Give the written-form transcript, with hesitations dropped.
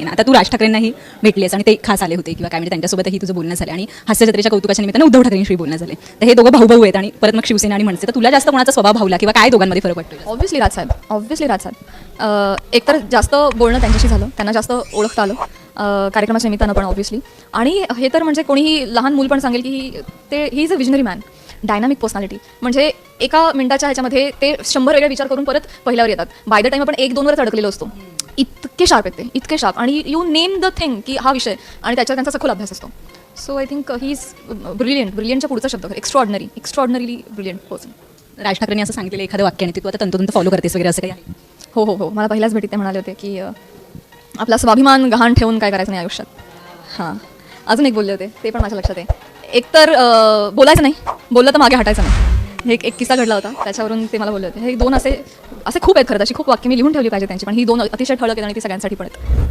आता तू राज ठाकरेंनाही भेटलीस आणि ते खास आले होते किंवा काय म्हणजे त्यांच्यासोबतही तुझं बोलणं झालं आणि हास्य जत्रेच्या कौतुकाच्या निमित्तानं उद्धव ठाकरेंशी बोलणं झाले. तर हे दोघं भाऊ आहेत आणि परत मग शिवसेना आणि मनसे. तर तुला जास्त कोणाचा स्वभाव भावला किंवा काय दोघांमध्ये फरक वाटतो? ऑब्व्हियसली राजसाहेब एकतर जास्त बोलणं त्यांच्याशी झालं, त्यांना जास्त ओळखता आलं कार्यक्रमाच्या निमित्तानं पण ऑब्व्हियसली. आणि हे तर म्हणजे कोणीही लहान मूल पण सांगेल की he is a visionary man, dynamic personality. म्हणजे एका मिनिटाच्या ह्याच्यामध्ये ते 100 वेगळे विचार करून परत पहिल्यावर येतात. बाय द टाईम आपण 1-2 अडकलेलो असतो. इतके शार्प आहेत ते, इतके शार्प. आणि यू नेम द थिंग की हा विषय, आणि त्याच्यावर त्यांचा सखोल अभ्यास असतो. So I think he is ब्रिलियंटच्या पुढचा शब्द एक्स्ट्रॉर्डनरीली ब्रिलियंट पर्सन. राज ठाकरेंनी असं सांगितलेलं एखादं वाक्य आणि ते तू आता तंतोतंत फॉलो करतेस वगैरे असं काही आहे? हो मला पहिल्याच भेटीत ते म्हणाले होते की आपला स्वाभिमान गहाण ठेवून काय करायचं नाही आयुष्यात. हां, अजून एक बोलले होते, ते पण माझ्या लक्षात आहे. एकतर बोलायचं नाही, बोललं तर मागे हटायचं नाही. हे एक किस्सा घडला होता, त्याच्यावरून ते मला बोलले होते. हे 2 असे खूप आहेत खरं, अशी खूप वाक्य मी लिहून ठेवली पाहिजे त्यांची, पण ही 2 अतिशय ठळक आहेत आणि ती सगळ्यांसाठी पण आहेत.